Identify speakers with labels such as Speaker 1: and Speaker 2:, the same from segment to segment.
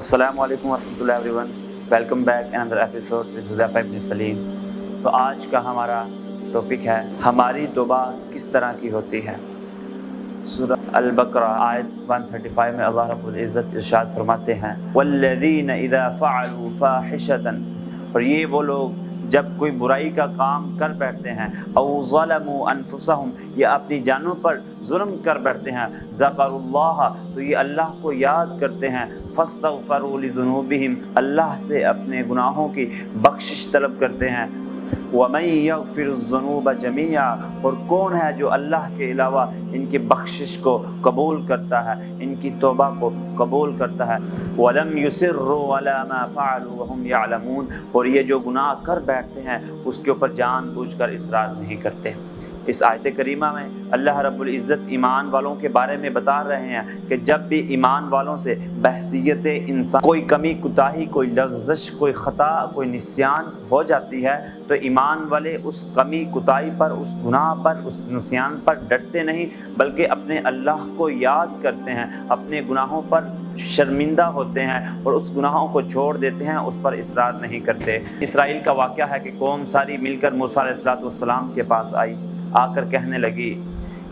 Speaker 1: السلام علیکم ورحمۃ اللہ everyone, welcome back another episode with Huzaifa bin Saleem. تو آج کا ہمارا ٹاپک ہے ہماری توبہ کس طرح کی ہوتی ہے۔ سورہ البقرہ آیت 135 میں اللہ رب العزت ارشاد فرماتے ہیں والذین اذا فعلوا فاحشۃ، اور یہ وہ لوگ جب کوئی برائی کا کام کر بیٹھتے ہیں، او ظلموا انفسہم، یا اپنی جانوں پر ظلم کر بیٹھتے ہیں، ذکروا اللہ، تو یہ اللہ کو یاد کرتے ہیں، فاستغفروا لذنوبہم، اللہ سے اپنے گناہوں کی بخشش طلب کرتے ہیں، وَمَن يَغْفِرُ الذُّنُوبَ جَمِيعًا، اور کون ہے جو اللہ کے علاوہ ان کی بخشش کو قبول کرتا ہے، ان کی توبہ کو قبول کرتا ہے، وَلَمْ يُصِرُّوا عَلَى مَا فَعَلُوا وَهُمْ يَعْلَمُونَ، اور یہ جو گناہ کر بیٹھتے ہیں اس کے اوپر جان بوجھ کر اصرار نہیں کرتے۔ اس آیت کریمہ میں اللہ رب العزت ایمان والوں کے بارے میں بتا رہے ہیں کہ جب بھی ایمان والوں سے بحثیت انسان کوئی کمی کوتاہی، کوئی لغزش، کوئی خطا، کوئی نسیان ہو جاتی ہے تو ایمان والے اس کمی کوتاہی پر، اس گناہ پر، اس نسیان پر ڈرتے نہیں، بلکہ اپنے اللہ کو یاد کرتے ہیں، اپنے گناہوں پر شرمندہ ہوتے ہیں اور اس گناہوں کو چھوڑ دیتے ہیں، اس پر اصرار نہیں کرتے۔ اسرائیل کا واقعہ ہے کہ قوم ساری مل کر موسیٰ علیہ السلام کے پاس آئی، آ کر کہنے لگی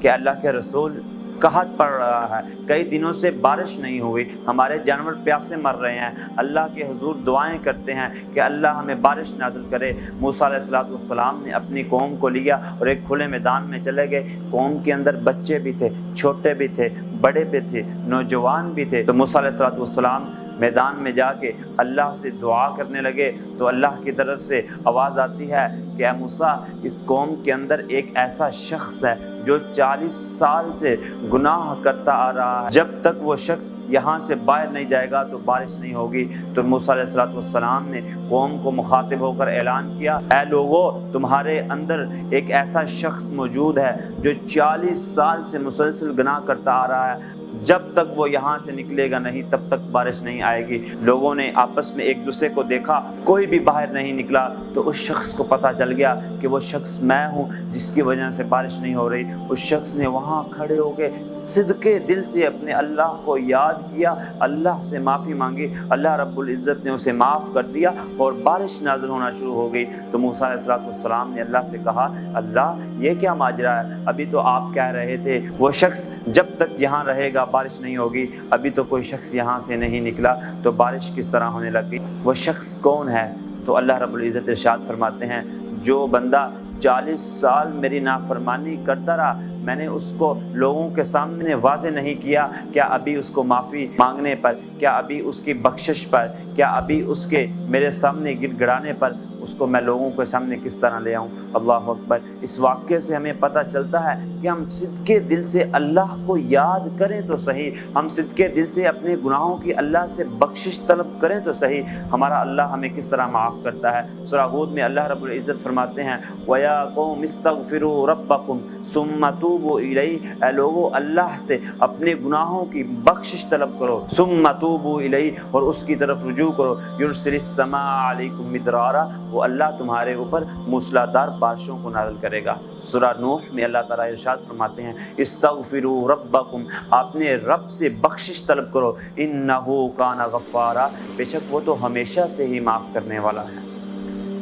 Speaker 1: کہ اللہ کے رسول قحط پڑ رہا ہے، کئی دنوں سے بارش نہیں ہوئی، ہمارے جانور پیاسے مر رہے ہیں، اللہ کے حضور دعائیں کرتے ہیں کہ اللہ ہمیں بارش نازل کرے۔ موسیٰ علیہ السلام نے اپنی قوم کو لیا اور ایک کھلے میدان میں چلے گئے۔ قوم کے اندر بچے بھی تھے، چھوٹے بھی تھے، بڑے بھی تھے، نوجوان بھی تھے۔ تو موسیٰ علیہ السلام میدان میں جا کے اللہ سے دعا کرنے لگے تو اللہ کی طرف سے آواز آتی ہے کہ اے موسیٰ، اس قوم کے اندر ایک ایسا شخص ہے جو 40 سال سے گناہ کرتا آ رہا ہے، جب تک وہ شخص یہاں سے باہر نہیں جائے گا تو بارش نہیں ہوگی۔ تو موسیٰ علیہ السلام نے قوم کو مخاطب ہو کر اعلان کیا، اے لوگو، تمہارے اندر ایک ایسا شخص موجود ہے جو 40 سال سے مسلسل گناہ کرتا آ رہا ہے، جب تک وہ یہاں سے نکلے گا نہیں تب تک بارش نہیں آئے گی۔ لوگوں نے آپس میں ایک دوسرے کو دیکھا، کوئی بھی باہر نہیں نکلا، تو اس شخص کو پتہ چل گیا کہ وہ شخص میں ہوں جس کی وجہ سے بارش نہیں ہو رہی۔ اس شخص نے وہاں کھڑے ہو کے صدقے دل سے اپنے اللہ کو یاد کیا، اللہ سے معافی مانگی، اللہ رب العزت نے اسے معاف کر دیا اور بارش نازل ہونا شروع ہو گئی۔ تو موسیٰ علیہ السلام نے اللہ سے کہا، اللہ یہ کیا ماجرا ہے؟ ابھی تو آپ کہہ رہے تھے وہ شخص جب تک یہاں رہے گا بارش نہیں ہوگی، ابھی تو کوئی شخص یہاں سے نہیں نکلا، تو بارش کس طرح ہونے لگی؟ وہ شخص کون ہے؟ تو اللہ رب العزت ارشاد فرماتے ہیں، جو بندہ 40 سال میری نافرمانی کرتا رہا، میں نے اس کو لوگوں کے سامنے واضح نہیں کیا، کیا ابھی اس کو معافی مانگنے پر، کیا ابھی اس کی بخشش پر، کیا ابھی اس کے میرے سامنے گڑ گڑانے پر اس کو میں لوگوں کے سامنے کس طرح لے آؤں؟ اللہ اکبر۔ اس واقعے سے ہمیں پتہ چلتا ہے کہ ہم صدقے دل سے اللہ کو یاد کریں تو صحیح، ہم صدقے دل سے اپنے گناہوں کی اللہ سے بخشش طلب کریں تو صحیح، ہمارا اللہ ہمیں کس طرح معاف کرتا ہے۔ سورہ ہود میں اللہ رب العزت فرماتے ہیں، وَيَا قَوْمِ اسْتَغْفِرُوا رَبَّكُمْ ثُمَّ تُوبُوا إِلَيْهِ، اے لوگو اللہ سے اپنے گناہوں کی بخشش طلب کرو، ثُمَّ تُوبُوا إِلَيْهِ، اور اس کی طرف رجوع کرو، يُرْسِلِ السَّمَاءَ عَلَيْكُمْ مِدْرَارًا، وہ اللہ تمہارے اوپر موسلادھار بارشوں کو نازل کرے گا۔ سورہ نوح میں اللہ تعالیٰ ارشاد فرماتے ہیں، استغفروا ربکم، آپ نے رب سے بخشش طلب کرو، انہ کان غفارا، بے شک وہ تو ہمیشہ سے ہی معاف کرنے والا ہے۔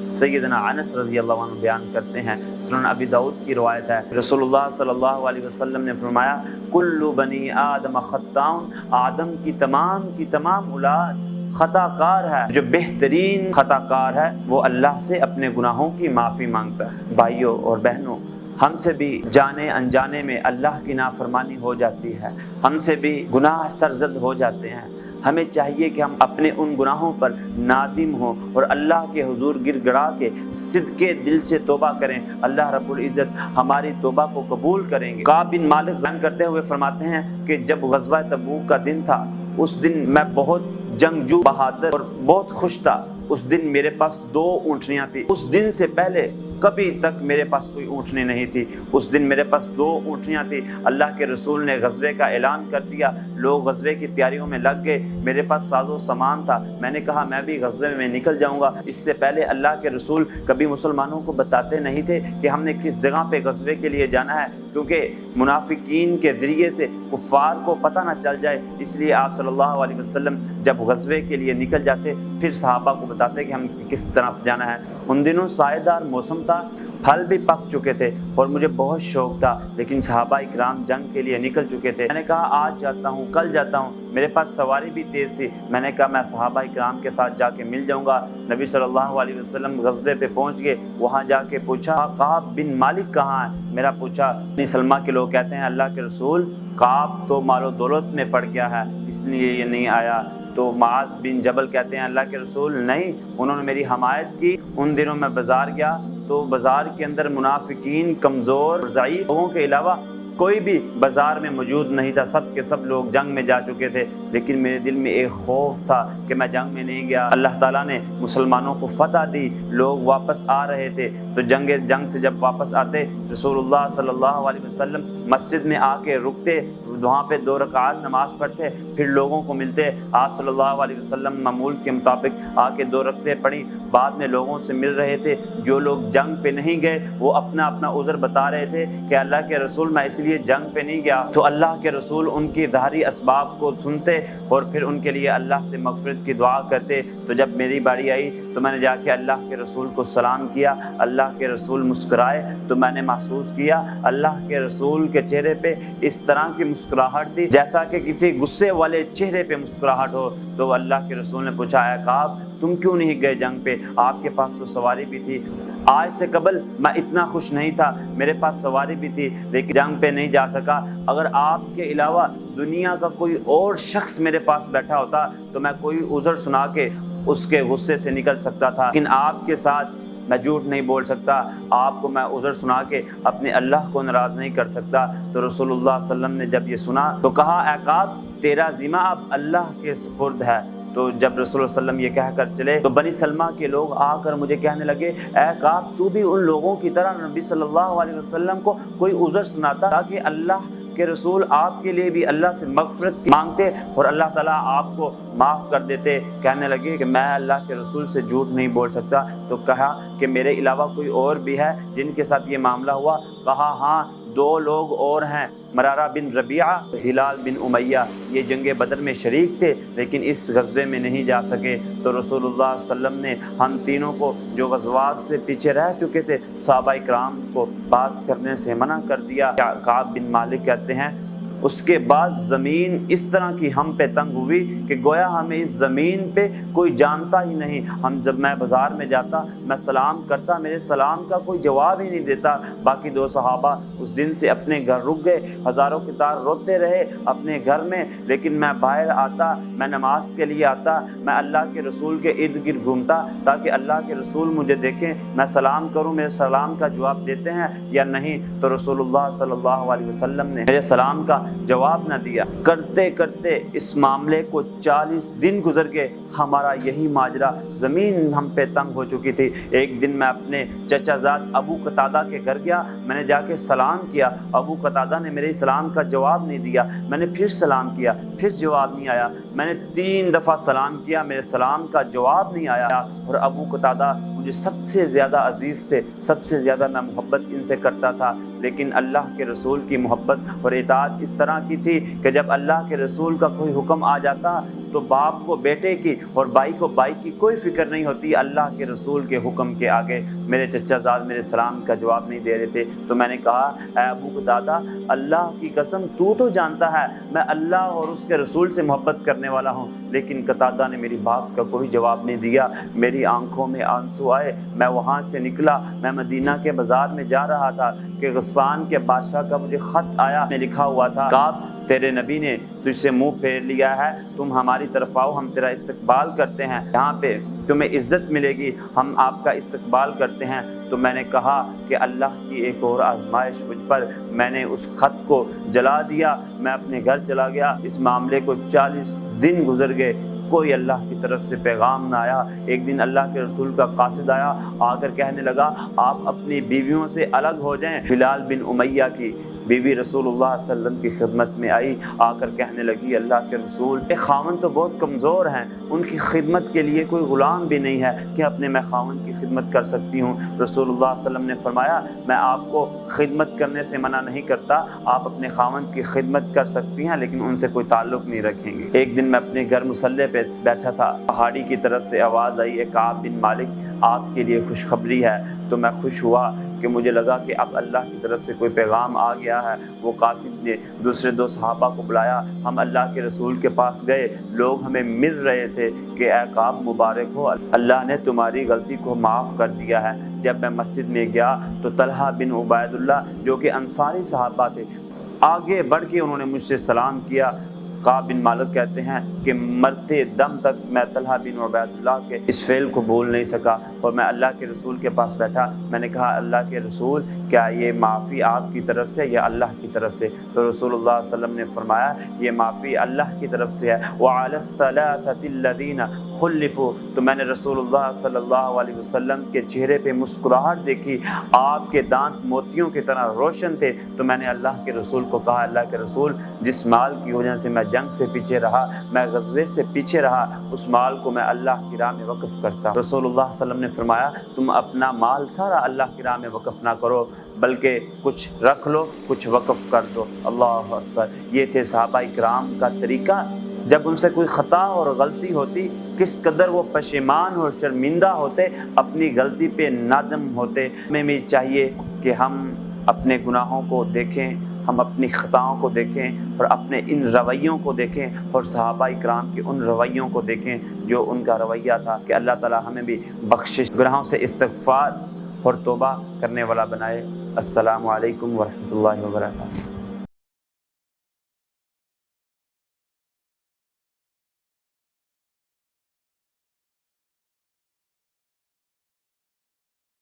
Speaker 1: سیدنا انس رضی اللہ عنہ بیان کرتے ہیں، سنن ابی داؤد کی روایت ہے، رسول اللہ صلی اللہ علیہ وسلم نے فرمایا، کل بنی آدم خطاؤن، آدم کی تمام اولاد خطا کار ہے، جو بہترین خطا کار ہے وہ اللہ سے اپنے گناہوں کی معافی مانگتا ہے۔ بھائیوں اور بہنوں، ہم سے بھی جانے انجانے میں اللہ کی نافرمانی ہو جاتی ہے، ہم سے بھی گناہ سرزد ہو جاتے ہیں، ہمیں چاہیے کہ ہم اپنے ان گناہوں پر نادم ہوں اور اللہ کے حضور گڑ گڑا کے صدقے دل سے توبہ کریں، اللہ رب العزت ہماری توبہ کو قبول کریں گے۔ کعب بن مالک بیان کرتے ہوئے فرماتے ہیں کہ جب غزوہ تبوک کا دن تھا، اس دن میں بہت جنگجو، بہادر اور بہت خوش تھا۔ اس دن میرے پاس 2 اونٹنیاں تھیں، اس دن سے پہلے کبھی تک میرے پاس کوئی اونٹنی نہیں تھی، اس دن میرے پاس 2 اونٹنیاں تھیں۔ اللہ کے رسول نے غزوے کا اعلان کر دیا، لوگ غزوے کی تیاریوں میں لگ گئے، میرے پاس ساز و سامان تھا، میں نے کہا میں بھی غزوے میں نکل جاؤں گا۔ اس سے پہلے اللہ کے رسول کبھی مسلمانوں کو بتاتے نہیں تھے کہ ہم نے کس جگہ پہ غزوے کے لیے جانا ہے، کیونکہ منافقین کے ذریعے سے کفار کو پتہ نہ چل جائے، اس لیے آپ صلی اللہ علیہ وسلم جب غزوے کے لیے نکل جاتے پھر صحابہ کو بتاتے کہ ہم کس طرف جانا ہے۔ ان دنوں سائے دار موسم تھا، پھل بھی پک چکے تھے اور مجھے بہت شوق تھا، لیکن صحابہ اکرام جنگ کے لیے نکل چکے تھے۔ میں نے کہا آج جاتا ہوں، کل جاتا ہوں، میرے پاس سواری بھی تیز تھی۔ میں نے کہا میں صحابہ اکرام کے ساتھ جا کے مل جاؤں گا۔ نبی صلی اللہ علیہ وسلم غزوے پہ پہنچ گئے، وہاں جا کے پوچھا کعب بن مالک کہاں ہے؟ میرا پوچھا بنی سلمہ کے لوگ کہتے ہیں اللہ کے رسول کعب تو مال و دولت میں پڑ گیا ہے اس لیے یہ نہیں آیا۔ تو معاذ بن جبل کہتے ہیں اللہ کے رسول نہیں، انہوں نے میری حمایت کی۔ ان دنوں میں بازار گیا تو بازار کے اندر منافقین، کمزور، ضعیف لوگوں کے علاوہ کوئی بھی بازار میں موجود نہیں تھا، سب کے سب لوگ جنگ میں جا چکے تھے، لیکن میرے دل میں ایک خوف تھا کہ میں جنگ میں نہیں گیا۔ اللہ تعالیٰ نے مسلمانوں کو فتح دی، لوگ واپس آ رہے تھے، تو جنگ سے جب واپس آتے رسول اللہ صلی اللہ علیہ وسلم مسجد میں آ کے رکتے، وہاں پہ 2 رکعات نماز پڑھتے، پھر لوگوں کو ملتے۔ آپ صلی اللہ علیہ وسلم معمول کے مطابق آ کے 2 رکعتیں پڑھی، بعد میں لوگوں سے مل رہے تھے۔ جو لوگ جنگ پہ نہیں گئے وہ اپنا اپنا عذر بتا رہے تھے کہ اللہ کے رسول میں اس لیے جنگ پہ نہیں گیا، تو اللہ کے رسول ان کی ظاہری اسباب کو سنتے اور پھر ان کے لیے اللہ سے مغفرت کی دعا کرتے۔ تو جب میری باری آئی تو میں نے جا کے اللہ کے رسول کو سلام کیا، اللہ کے رسول مسکرائے تو میں نے محسوس کیا اللہ کے رسول کے چہرے پہ اس طرح کی مسکراہٹ تھی جیسا کہ کسی غصے والے چہرے پہ مسکراہٹ ہو۔ تو اللہ کے رسول نے پوچھا اے کعب تم کیوں نہیں گئے جنگ پہ؟ آپ کے پاس تو سواری بھی تھی۔ آج سے قبل میں اتنا خوش نہیں تھا، میرے پاس سواری بھی تھی لیکن جنگ پہ نہیں جا سکا۔ اگر آپ کے علاوہ دنیا کا کوئی اور شخص میرے پاس بیٹھا ہوتا تو میں کوئی عذر سنا کے اس کے غصے سے نکل سکتا تھا، لیکن آپ کے ساتھ میں جھوٹ نہیں بول سکتا، آپ کو میں عذر سنا کے اپنے اللہ کو ناراض نہیں کر سکتا۔ تو رسول اللہ صلی اللہ علیہ وسلم نے جب یہ سنا تو کہا اے کعب تیرا ذمہ اب اللہ کے سپرد ہے۔ تو جب رسول اللہ صلی اللہ علیہ وسلم یہ کہہ کر چلے تو بنی سلمہ کے لوگ آ کر مجھے کہنے لگے اے کعب تو بھی ان لوگوں کی طرح نبی صلی اللہ علیہ وسلم کو کوئی عذر سناتا تاکہ اللہ کے رسول آپ کے لیے بھی اللہ سے مغفرت مانگتے اور اللہ تعالیٰ آپ کو معاف کر دیتے۔ کہنے لگے کہ میں اللہ کے رسول سے جھوٹ نہیں بول سکتا۔ تو کہا کہ میرے علاوہ کوئی اور بھی ہے جن کے ساتھ یہ معاملہ ہوا؟ کہا ہاں 2 لوگ اور ہیں، مرارہ بن ربیعہ، ہلال بن امیہ، یہ جنگ بدر میں شریک تھے لیکن اس غزوے میں نہیں جا سکے۔ تو رسول اللہ صلی اللہ علیہ وسلم نے ہم تینوں کو جو غزوات سے پیچھے رہ چکے تھے صحابہ اکرام کو بات کرنے سے منع کر دیا۔ کعب بن مالک کہتے ہیں اس کے بعد زمین اس طرح کی ہم پہ تنگ ہوئی کہ گویا ہمیں اس زمین پہ کوئی جانتا ہی نہیں۔ جب میں بازار میں جاتا میں سلام کرتا، میرے سلام کا کوئی جواب ہی نہیں دیتا۔ باقی 2 صحابہ اس دن سے اپنے گھر رک گئے، ہزاروں کی طرح روتے رہے اپنے گھر میں، لیکن میں باہر آتا، میں نماز کے لیے آتا، میں اللہ کے رسول کے ارد گرد گھومتا تاکہ اللہ کے رسول مجھے دیکھیں، میں سلام کروں، میرے سلام کا جواب دیتے ہیں یا نہیں۔ تو رسول اللہ صلی اللہ علیہ وسلم نے میرے سلام کا جواب نہ دیا۔ کرتے کرتے اس معاملے کو 40 دن گزر گئے، ہمارا یہی ماجرا، زمین ہم پہ تنگ ہو چکی تھی۔ ایک دن میں اپنے چچا زاد ابو قتادہ کے گھر گیا، میں نے جا کے سلام کیا، ابو قتادہ نے میرے سلام کا جواب نہیں دیا۔ میں نے پھر سلام کیا، پھر جواب نہیں آیا۔ میں نے 3 دفعہ سلام کیا، میرے سلام کا جواب نہیں آیا۔ اور ابو قتادہ مجھے سب سے زیادہ عزیز تھے، سب سے زیادہ میں محبت ان سے کرتا تھا، لیکن اللہ کے رسول کی محبت اور اطاعت اس طرح کی تھی کہ جب اللہ کے رسول کا کوئی حکم آ جاتا تو باپ کو بیٹے کی اور بھائی کو بھائی کی کوئی فکر نہیں ہوتی، اللہ کے رسول کے حکم کے آگے۔ میرے چچا زاد میرے سلام کا جواب نہیں دے رہے تھے، تو میں نے کہا اے ابو قتادہ اللہ کی قسم تو جانتا ہے میں اللہ اور اس کے رسول سے محبت کرنے والا ہوں، لیکن قتادہ نے میری بات کا کوئی جواب نہیں دیا۔ میری آنکھوں میں آنسو آئے، میں وہاں سے نکلا، میں مدینہ کے بازار میں جا رہا تھا کہ غسان کے بادشاہ کا مجھے خط آیا، میں لکھا ہوا تھا کعب تیرے نبی نے تجھ سے منہ پھیر لیا ہے، تم ہماری طرف آؤ، ہم تیرا استقبال کرتے ہیں، یہاں پہ تمہیں عزت ملے گی، ہم آپ کا استقبال کرتے ہیں۔ تو میں نے کہا کہ اللہ کی ایک اور آزمائش مجھ پر، میں نے اس خط کو جلا دیا، میں اپنے گھر چلا گیا۔ اس معاملے کو 40 دن گزر گئے، کوئی اللہ کی طرف سے پیغام نہ آیا۔ ایک دن اللہ کے رسول کا قاصد آیا، آ کر کہنے لگا آپ اپنی بیویوں سے الگ ہو جائیں۔ ہلال بن امیہ کی بیوی رسول اللہ صلی اللہ علیہ وسلم کی خدمت میں آئی، آ کر کہنے لگی اللہ کے رسول اے خاوند تو بہت کمزور ہیں، ان کی خدمت کے لیے کوئی غلام بھی نہیں ہے کہ اپنے میں خاوند کی خدمت کر سکتی ہوں؟ رسول اللہ صلی اللہ علیہ وسلم نے فرمایا میں آپ کو خدمت کرنے سے منع نہیں کرتا، آپ اپنے خاوند کی خدمت کر سکتی ہیں لیکن ان سے کوئی تعلق نہیں رکھیں گے۔ ایک دن میں اپنے گھر مصلی پہ بیٹھا تھا، پہاڑی کی طرف سے آواز آئی کعب بن مالک آپ کے لیے خوشخبری ہے۔ تو میں خوش ہوا کہ مجھے لگا کہ اب اللہ کی طرف سے کوئی پیغام آ گیا ہے۔ وہ قاصد نے دوسرے دو صحابہ کو بلایا، ہم اللہ کے رسول کے پاس گئے، لوگ ہمیں مل رہے تھے کہ اے کعب مبارک ہو، اللہ نے تمہاری غلطی کو معاف کر دیا ہے۔ جب میں مسجد میں گیا تو طلحہ بن عبید اللہ جو کہ انصاری صحابہ تھے، آگے بڑھ کے انہوں نے مجھ سے سلام کیا۔ کعب بن مالک کہتے ہیں کہ مرتے دم تک میں طلحہ بن عبید اللہ کے اس فعل کو بھول نہیں سکا، اور میں اللہ کے رسول کے پاس بیٹھا، میں نے کہا اللہ کے رسول کیا یہ معافی آپ کی طرف سے یا اللہ کی طرف سے؟ تو رسول اللہ صلی اللہ علیہ وسلم نے فرمایا یہ معافی اللہ کی طرف سے ہے۔ وعلی الثلاثة الذین خلفوا، تو میں نے رسول اللہ صلی اللہ علیہ وسلم کے چہرے پہ مسکراہٹ دیکھی، آپ کے دانت موتیوں کی طرح روشن تھے۔ تو میں نے اللہ کے رسول کو کہا اللہ کے رسول جس مال کی وجہ سے میں جنگ سے پیچھے رہا، میں غزوے سے پیچھے رہا، اس مال کو میں اللہ کی راہ میں وقف کرتا۔ رسول اللہ صلی اللہ علیہ وسلم نے فرمایا تم اپنا مال سارا اللہ کی راہ میں وقف نہ کرو، بلکہ کچھ رکھ لو، کچھ وقف کر دو۔ اللہ اکبر، یہ تھے صحابہ کرام کا طریقہ۔ جب ان سے کوئی خطا اور غلطی ہوتی کس قدر وہ پشیمان اور شرمندہ ہوتے، اپنی غلطی پہ نادم ہوتے۔ ہمیں بھی چاہیے کہ ہم اپنے گناہوں کو دیکھیں، ہم اپنی خطاؤں کو دیکھیں اور اپنے ان رویوں کو دیکھیں اور صحابہ کرام کے ان رویوں کو دیکھیں جو ان کا رویہ تھا، کہ اللہ تعالی ہمیں بھی بخشش، گناہوں سے استغفار اور توبہ کرنے والا بنائے۔ السلام علیکم ورحمۃ اللہ وبرکاتہ۔